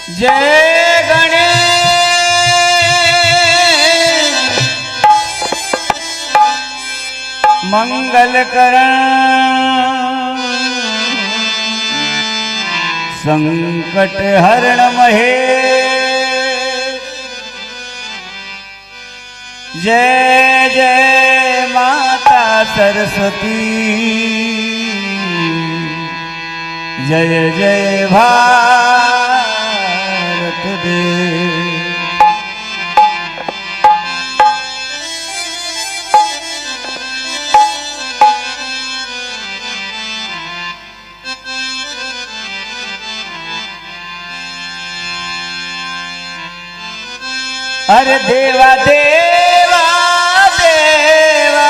जय गणेश मंगल करण संकट हरण महेश। जय जय माता सरस्वती, जय जय भारत देश। अरे देवा देवा देवा,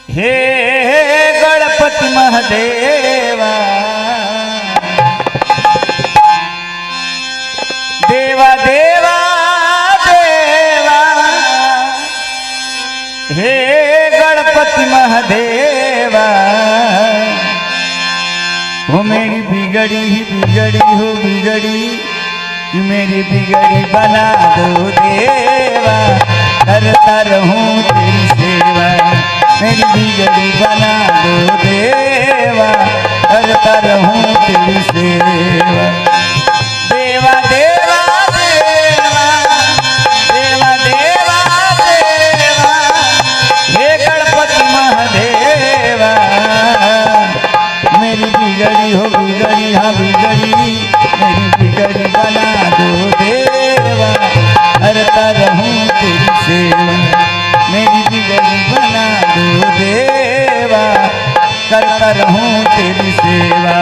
हे गणपति महादेवा। देवा देवा देवा, हे गणपति महादेवा। हो मेरी बिगड़ी हो बिगड़ी, मेरी बिगड़ी बना दो देवा। करता रहूं तेरी सेवा, मेरी बिगड़ी बना दो देवा। करता रहूं तेरी सेवा। देवा देवा देवा, देवा देवा देवा, हे गणपति महादेवा। मेरी बिगड़ी हो बिगड़ी, हाँ बिगड़ी, मेरी बिगड़ी बना दो देवा। करता रहूं तेरी सेवा, मेरी बिगड़ी बना दो देवा। करता रहूं तेरी सेवा।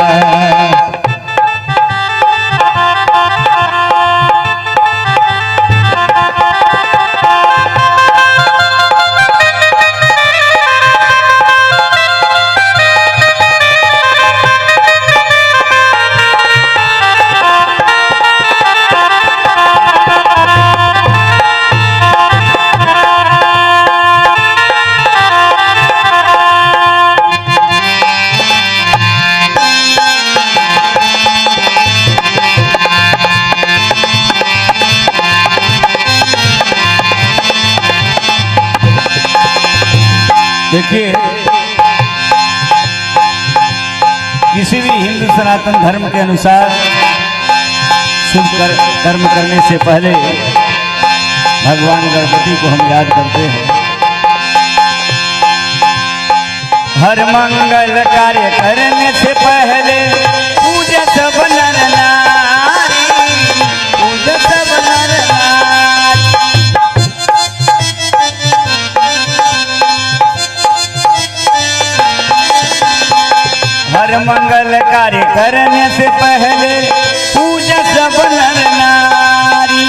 देखिए, किसी भी हिंदू सनातन धर्म के अनुसार शुभ कर्म करने से पहले भगवान गणपति को हम याद करते हैं। हर मंगल कार्य करने से पहले पूजा सब नर नारी, पूजा सब नर नारी। हर मंगल कार्य करने से पहले पूजा सब नर नारी,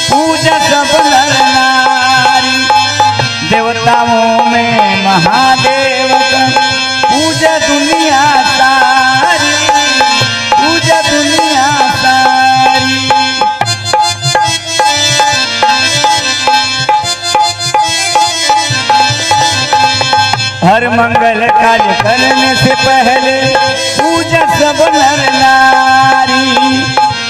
पूजा सब नर नारी। देवताओं में महादेव का पूजा दुनिया सारी, पूजा दुनिया सारी। हर मंगल कार्य करने से पहले पूजा सब नर नारी।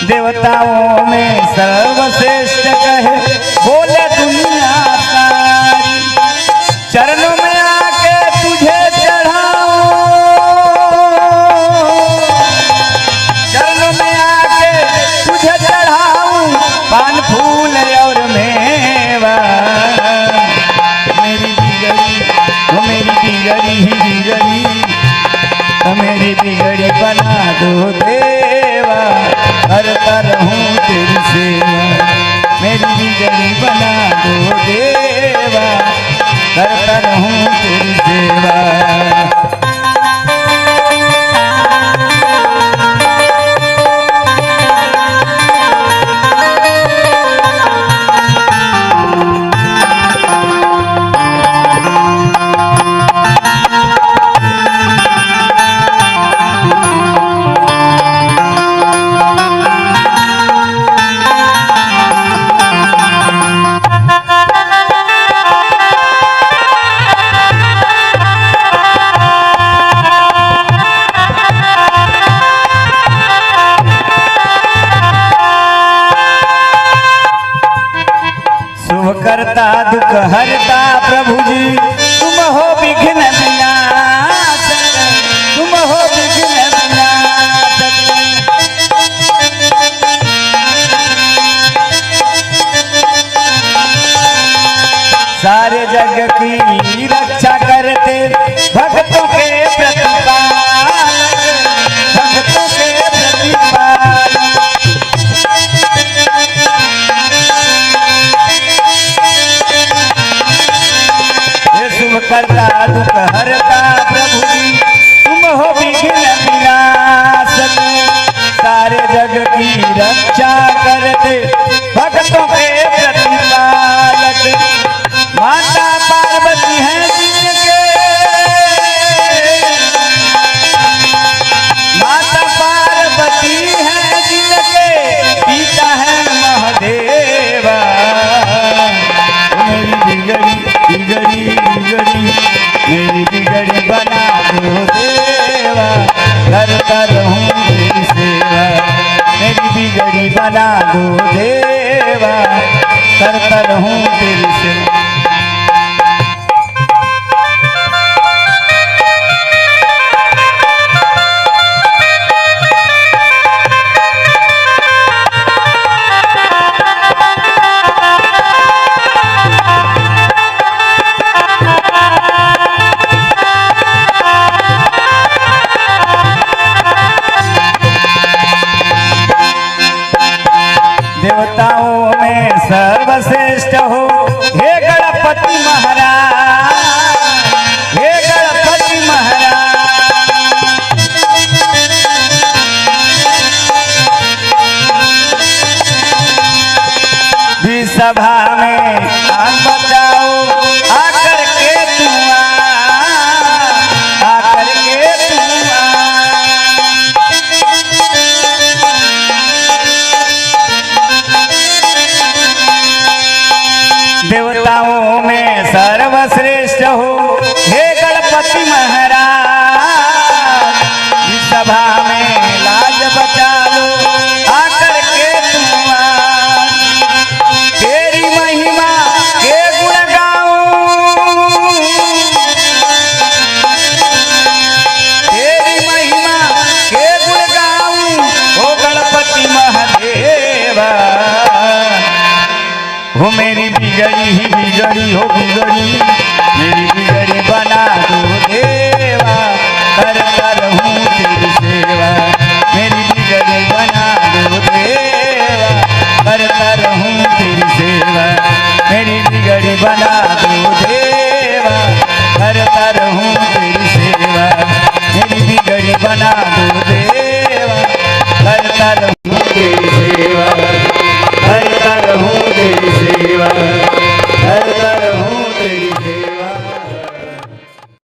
देवताओं में सर्वश्रेष्ठ कहे बोले दुनिया सारी। चरणों में आके तुझे चढ़ाऊं, चरणों में आके तुझे चढ़ाऊं पान फूल और मेवा। मेरी बिगड़ी हो मेरी बिगड़ी ही बिगड़ी, मेरी बिगड़ी बना दो देवा। करता रहूं तेरी सेवा, मेरी बिगड़ी बना दो देवा। करता रहूं तेरी सेवा। हरता प्रभु जी तुम हो विघ्न विनाशक, तुम हो विघ्न विनाशक। सारे जग की रक्षा करते भक्तों के प्रतिपालक, भक्तों के प्रतिपालक। शुभ करता दुख हरता प्रभु जी तुम हो विघ्न विनाशक। सारे जग की रक्षा करते भक्तों के प्रतिपालक। माता पार्वती हैं जिनके, माता पार्वती हैं जिनके पिता है महादेवा। मेरी बिगड़ी बिगड़ी बिगड़ी मेरी बिगड़ी बना दो देवा, करता रहूं तेरी सेवा। मेरी बिगड़ी बना दो देवा, करता रहूं तेरी सेवा।